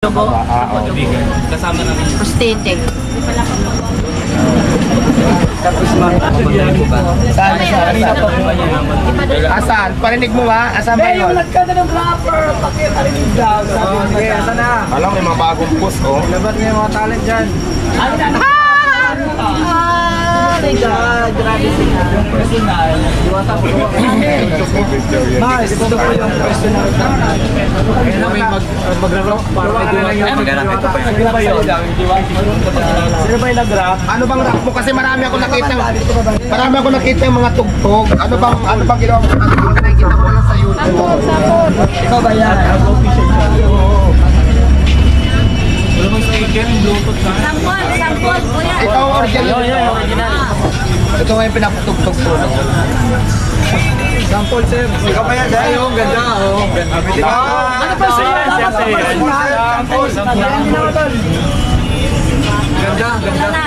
Lobo, kasama namin. Prosthetic. Tapos saan? Asan? Parinig mo ba? Asan ba yun? Yung nagkanda ng rapper, pakitarinig daw. Okay, asan na? Alam, may mga bagong post, oh. Labat niya yung mga talent dyan. My God, grabe sila. Yung personal, diwata ko. Mars, ito po yung personal. Kaya na may magra-rock para may diwata. Sino ba yun? Sino ba yung nag-rap? Ano bang rap mo? Kasi marami ako nakita yung mga tugtog. Ano bang ginawa mo? Nakikita ko lang sa YouTube. Ikaw ba yan? Wala mong speaker, Bluetooth na. Sampol, kuya. Ikaw ang original. Original. Ito nga yung pinapatugtog ko. Sample, sir. Ikaw ba yan? Ay, oh, ganda. Ano pa siya?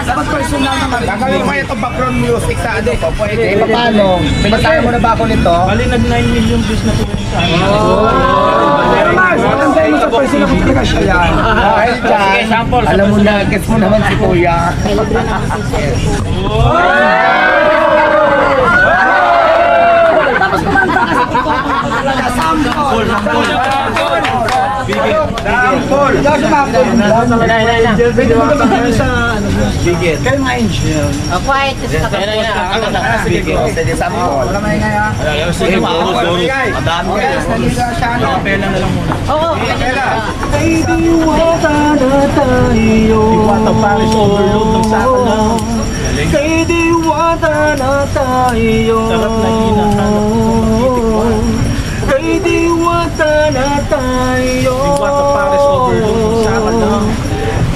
Dapat personal naman. Gagawin ko itong background music sa ano ko. Pwede. Paano? Pinasaya mo na ba ako nito? Bali, nag-9 million views na po sa amin. Pero Mars, matanda mo sa personal kung talaga siya yan. Dahil dyan, alam mo na, gets mo naman si Kuya. Tapos kumanta kasi ito talaga. Sample. Sample! Pwede mo ba kami sa ano? Bigit. Kayo mga angel. Quiet. Sige, sample. Wala may ngaya. Sige, maurus-urus. Madami kayo. Kapela na lang muna. Oo. Ay, diwata na tayo. Diwata Paris overload ng saka na. Kay diwata na tayo. Sarap na hinahanap ko. Kay diwata na tayo. Diwata Paris overload ng saka na.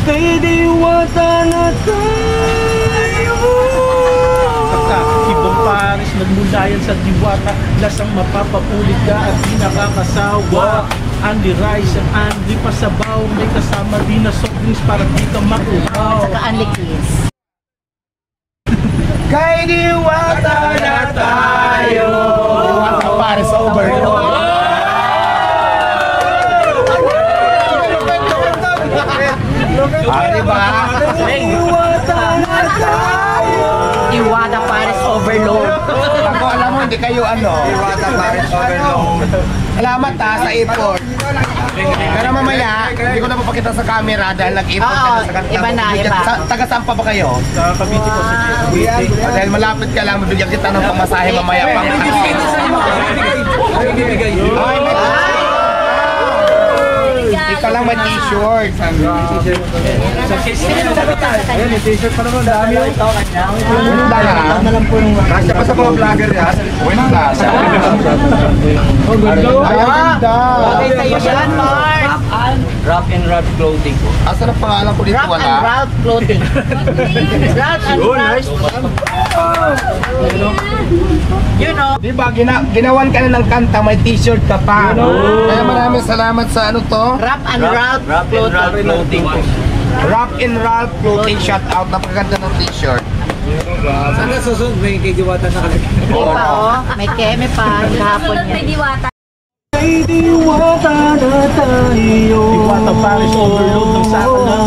Kay diwata na tayo. Ibang Paris, nagmula yan sa Diwata. Lasang mapapapulit ka at di nakakasawa. Andy Rice and Andy Pasabaw. May kasama din na soft drinks para di ka makuhaw. Saka Anli Kiss. Kay diwata na tayo. Diwata Paris overload. Diba? Diwata na tayo. Iwada Paris Overload. Ako alam mo, hindi kayo ano. Diwata Paris overload. Salamat sa airport. Pero mamaya, hindi ko na papakita sa camera dahil nag-airport ka na sa kanta. Iba na, iba. Taga saan pa ba kayo? Sa Cavite po sa Cavite. Dahil malapit ka lang, mabigyan kita ng pamasahe mamaya pa. Ikaw lang may t-shirt. Ayan, may t-shirt pa naman. Dami yun. Tama lang po yung... Kasya pa sa mga vlogger yan. Wait na. Oh, ganda. Ay, ang ganda. Okay sa'yo yan, Mark. Wrap and wrap clothing po. Asan ang pangalan ko dito? Ralph and Wala. Ralph Clothing. Ralph and Ralph. You know. Di ba, ginawan ka na ng kanta, may t-shirt ka pa. Kaya maraming salamat sa ano to. Ralph and Ralph Wrap and wrap clothing po. Rap in Ralph Clothing Shout Out. Napakaganda ng t-shirt. Sana susunod may kay diwata na kami. Hindi pa, oh. May keme pa. Kahapon yan. Kay diwata na tayo. Diwata Paris overload ng saka na.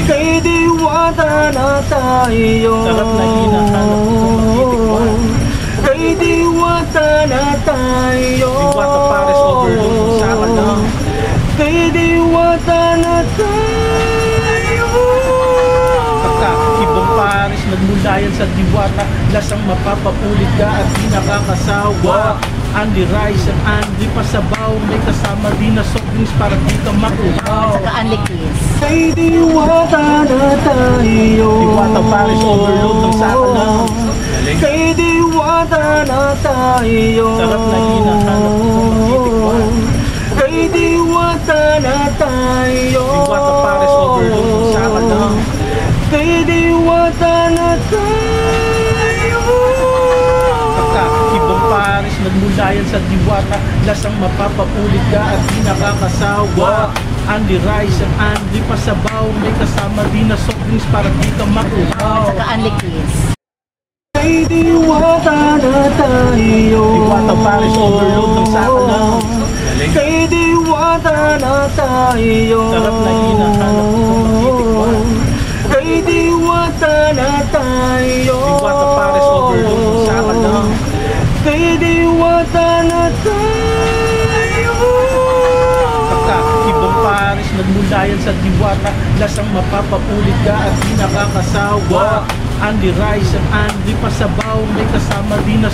Kay diwata na tayo. Sarap na hinahanap ko. Kay diwata na tayo. Diwata Paris overload ng saka na. Kay diwata na tayo. Ibang Paris, nagmula yan sa Diwata. Lasang mapapapulit ka at di nakakasawa. Andy Rice and Andy Pasabaw. May kasama din na soft drinks para di ka makuhaw. Saka Anli Kiss. Kay diwata na tayo. Diwata Paris overload ng saka na. Kay diwata na tayo. Sarap na hinahanap ko. Kay diwata na tayo. Diwata Paris overload ng saka na. Kay diwata na tayo. Ibang Paris, nagmula yan sa Diwata. Lasang mapapapulit ka at di nakakasawa. Andy Rice and Andy Pasabaw. May kasama din na soft drinks para di ka makuhaw. Saka Anli Kiss. Kay diwata na tayo. Diwata Paris overload ng saka na. Kay diwata diwata na tayo. Sarap na hinahanap ko makitikman. Kay diwata na tayo. Diwata Pares overload sa akin na. Kay diwata na tayo. Ibang Paris, nagmula yan sa Diwata. Lasang mapapapulit ka at di nakakasawa. Andy Rice and Andy Pasabaw, may kasama din na